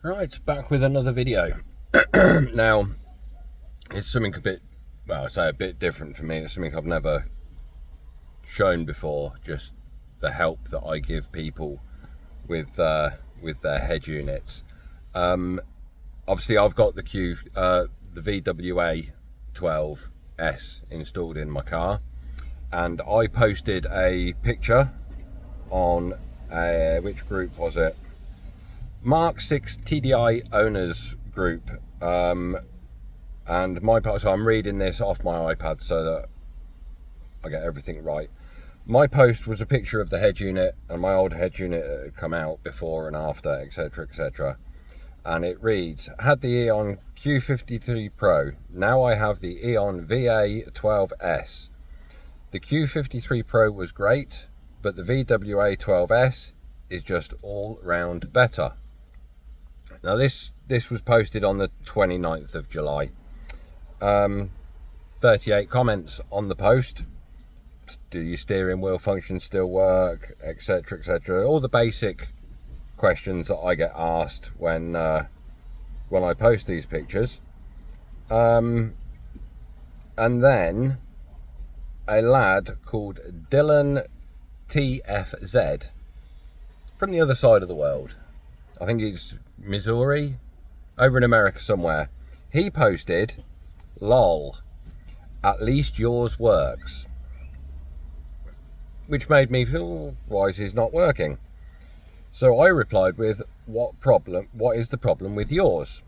Right, back with another video. Now, it's something a bit, well, I say a bit different for me. It's something I've never shown before, just the help that I give people with their head units. Obviously, I've got the VWA 12S installed in my car, and I posted a picture on, which group was it? Mark 6 TDI owners group, and so I'm reading this off my iPad so that I get everything right. My post was a picture of the head unit and my old head unit that had come out before and after, etc, etc, and it reads: had the Eonon Q53pro, now I have the Eonon VA12S. The Q53pro was great, but the VWA 12S is just all round better. Now this was posted on the 29th of July. 38 comments on the post. Do your steering wheel functions still work, etc, etc, all the basic questions that I get asked when I post these pictures. And then a lad called Dylan TFZ from the other side of the world, I think he's Missouri, over in America somewhere, he posted, "Lol, at least yours works," which made me feel, why is his not working? So I replied with, what is the problem with yours?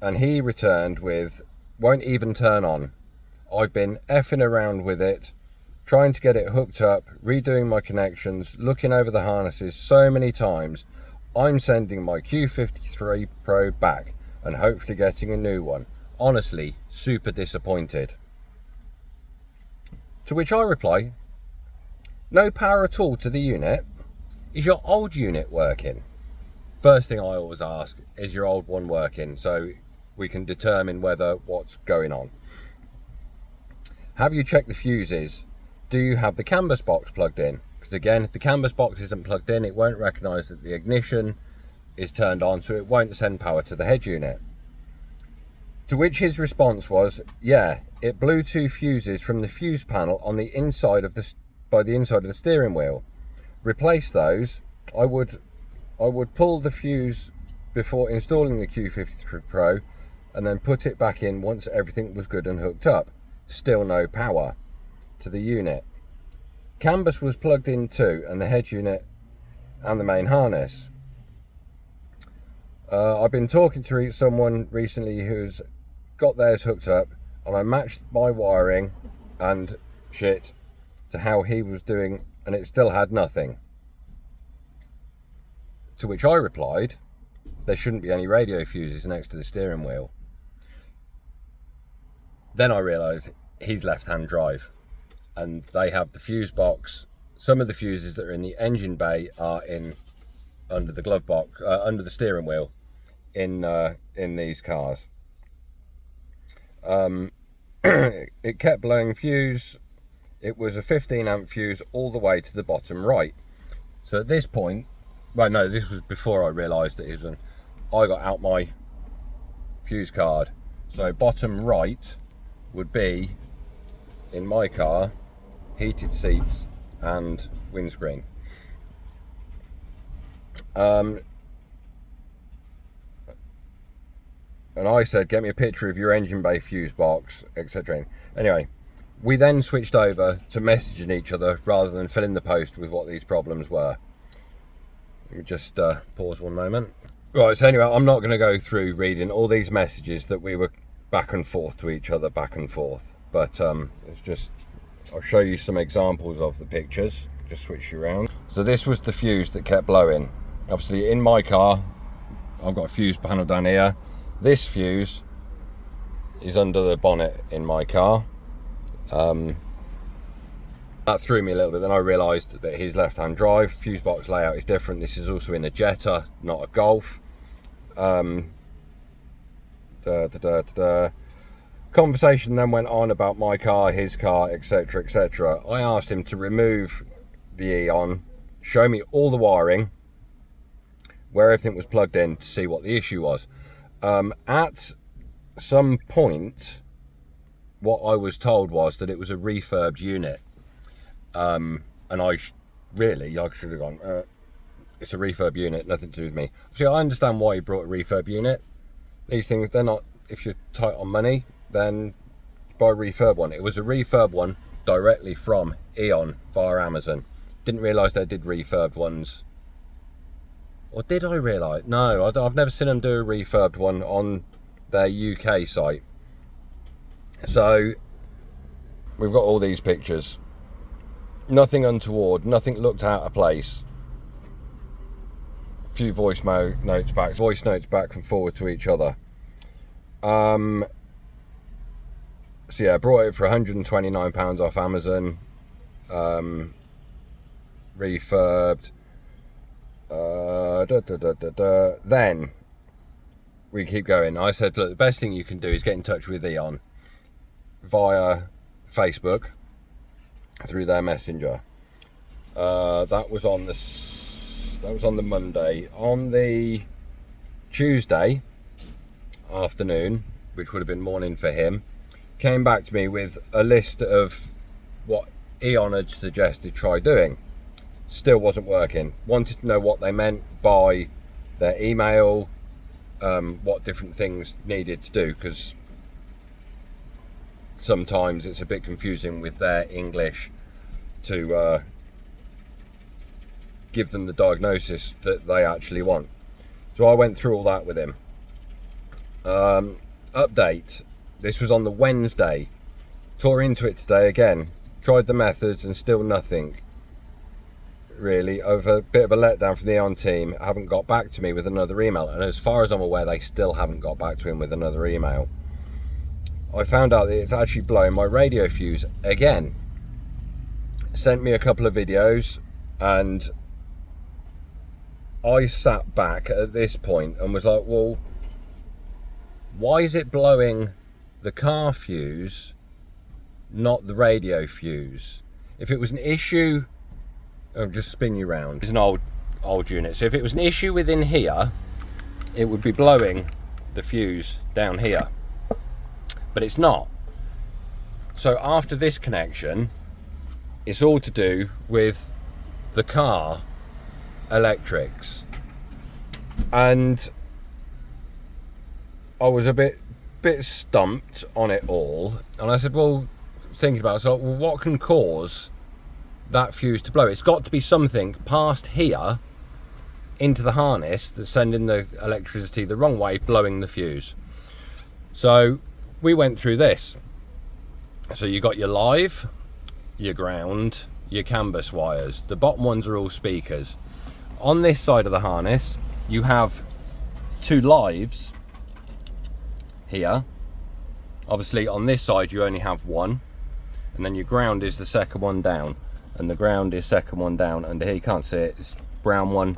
And he returned with, won't even turn on. I've been effing around with it, trying to get it hooked up, redoing my connections, looking over the harnesses so many times. I'm sending my Q53 Pro back and hopefully getting a new one. Honestly, super disappointed. To which I reply, no power at all to the unit. Is your old unit working? First thing I always ask, is your old one working? So we can determine what's going on. Have you checked the fuses? Do you have the CAN bus box plugged in? Because again, if the CAN bus box isn't plugged in, it won't recognise that the ignition is turned on, so it won't send power to the head unit. To which his response was, yeah, it blew two fuses from the fuse panel on the inside of by the inside of the steering wheel. Replace those. I would pull the fuse before installing the Q53 Pro and then put it back in once everything was good and hooked up. Still no power to the unit. CAN bus was plugged in too, and the head unit and the main harness. I've been talking to someone recently who's got theirs hooked up, and I matched my wiring and shit to how he was doing, and it still had nothing. To which I replied, there shouldn't be any radio fuses next to the steering wheel. Then I realised he's left-hand drive, and they have the fuse box. Some of the fuses that are in the engine bay are under the glove box, under the steering wheel in these cars. It kept blowing fuse. It was a 15 amp fuse all the way to the bottom right. So at this point, well, no, this was before I realised that it was I got out my fuse card. So bottom right would be, in my car, heated seats and windscreen. And I said, get me a picture of your engine bay fuse box, etc. Anyway, we then switched over to messaging each other rather than filling the post with what these problems were. Let me just pause one moment. Right, so anyway, I'm not going to go through reading all these messages that we were back and forth to each other, back and forth. But it's just, I'll show you some examples of the pictures. Just switch you around. So this was the fuse that kept blowing. Obviously in my car, I've got a fuse panel down here. This fuse is under the bonnet in my car. That threw me a little bit. Then I realised that his left-hand drive fuse box layout is different. This is also in a Jetta, not a Golf. Conversation then went on about my car, his car, etc, etc. I asked him to remove the Eonon, show me all the wiring, where everything was plugged in to see what the issue was. At some point, what I was told was that it was a refurbed unit. And I should have gone, it's a refurb unit, nothing to do with me. See, I understand why he brought a refurb unit. These things, they're not, if you're tight on money, then buy a refurb one. It was a refurb one directly from Eon via Amazon. Didn't realise they did refurbed ones. Or did I realise? No, I've never seen them do a refurbed one on their UK site. So, we've got all these pictures. Nothing untoward, nothing looked out of place. A few voice notes back and forward to each other. So yeah, I brought it for £129 off Amazon. Refurbed. Then we keep going. I said, look, the best thing you can do is get in touch with Eon via Facebook through their messenger. That was on the Monday. On the Tuesday afternoon, which would have been morning for him, came back to me with a list of what Eon had suggested try doing. Still wasn't working. Wanted to know what they meant by their email, what different things needed to do, because sometimes it's a bit confusing with their English to give them the diagnosis that they actually want. So I went through all that with him. Update. This was on the Wednesday. Tore into it today again. Tried the methods and still nothing. Really, over a bit of a letdown from the Eon team. Haven't got back to me with another email, and as far as I'm aware, they still haven't got back to him with another email. I found out that it's actually blowing my radio fuse again. Sent me a couple of videos, and I sat back at this point and was like, well, why is it blowing the car fuse, not the radio fuse? If it was an issue, I'll just spin you round. It's an old unit. So if it was an issue within here, it would be blowing the fuse down here. But it's not. So after this connection, it's all to do with the car electrics. And I was a bit stumped on it all. And I said, well, thinking about it, so, well, what can cause that fuse to blow? It's got to be something past here into the harness that's sending the electricity the wrong way, blowing the fuse. So we went through this. So you got your live, your ground, your CAN bus wires. The bottom ones are all speakers. On this side of the harness, you have two lives here. Obviously on this side you only have one, and then your ground is the second one down, and the ground is second one down under here. You can't see it, it's brown one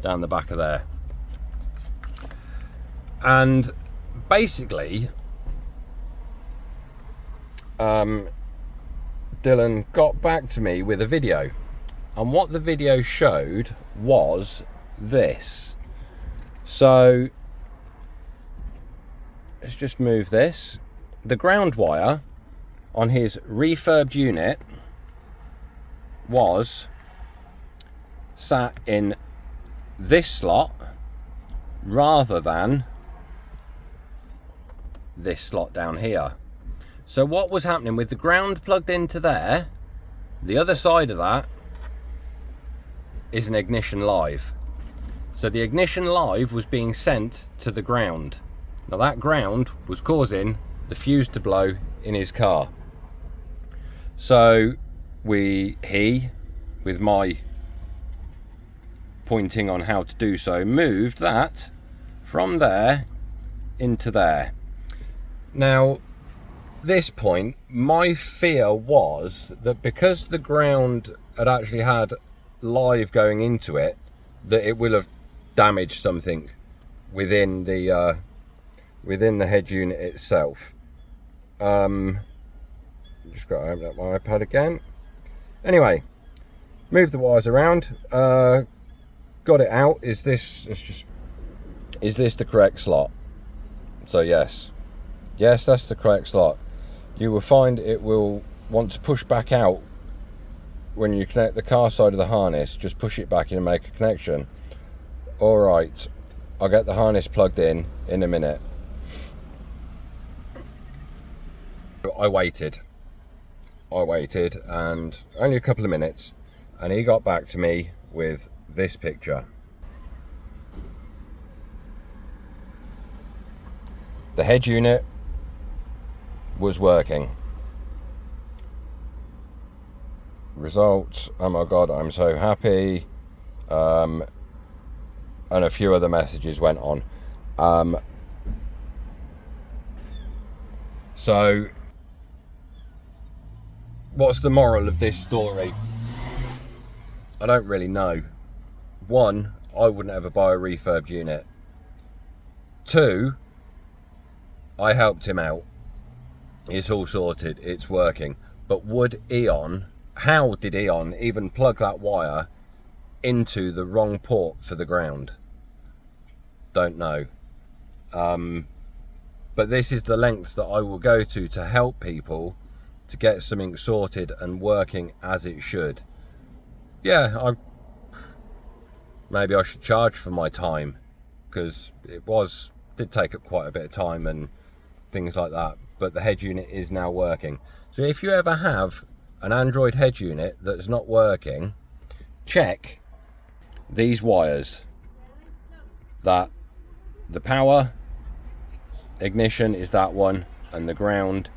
down the back of there. And basically Dylan got back to me with a video, and what the video showed was this. So let's just move this. The ground wire on his refurbed unit was sat in this slot rather than this slot down here. So what was happening with the ground plugged into there, the other side of that is an ignition live. So the ignition live was being sent to the ground. Now that ground was causing the fuse to blow in his car. So he, with my pointing on how to do so, moved that from there into there. Now, this point, my fear was that because the ground had actually had live going into it, that it will have damaged something within the head unit itself. Just got to open up my iPad again. Anyway, move the wires around, got it out. Is this the correct slot? So yes, that's the correct slot. You will find it will want to push back out when you connect the car side of the harness. Just push it back in and make a connection. All right, I'll get the harness plugged in a minute. I waited and only a couple of minutes, and he got back to me with this picture. The head unit was working. Results, oh my god, I'm so happy. And a few other messages went on. So what's the moral of this story? I don't really know. One, I wouldn't ever buy a refurbed unit. Two, I helped him out. It's all sorted, it's working. But how did Eon even plug that wire into the wrong port for the ground? Don't know. But this is the lengths that I will go to help people to get something sorted and working as it should. Yeah, maybe I should charge for my time, because it did take up quite a bit of time and things like that, but the head unit is now working. So if you ever have an Android head unit that's not working, check these wires. That the power ignition is that one, and the ground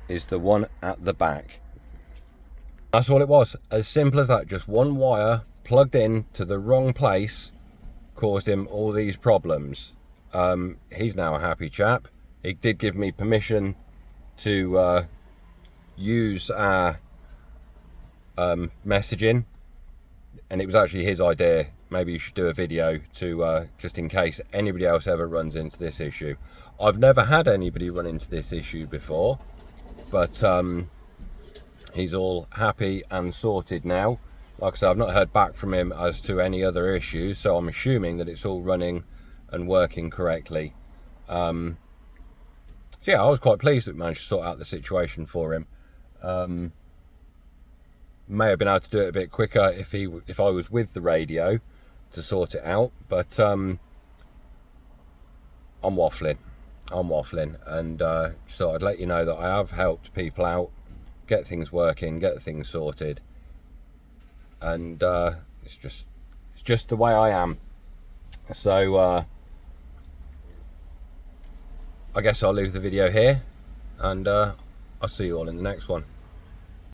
is the one at the back. That's all it was, as simple as that. Just one wire plugged in to the wrong place caused him all these problems. He's now a happy chap. He did give me permission to use our messaging, and it was actually his idea. Maybe you should do a video to just in case anybody else ever runs into this issue. I've never had anybody run into this issue before, but he's all happy and sorted now. Like I said, I've not heard back from him as to any other issues, so I'm assuming that it's all running and working correctly. So yeah, I was quite pleased that we managed to sort out the situation for him. May have been able to do it a bit quicker if I was with the radio to sort it out, but I'm waffling, and so I'd let you know that I have helped people out, get things working, get things sorted, and it's just the way I am. So I guess I'll leave the video here, and I'll see you all in the next one.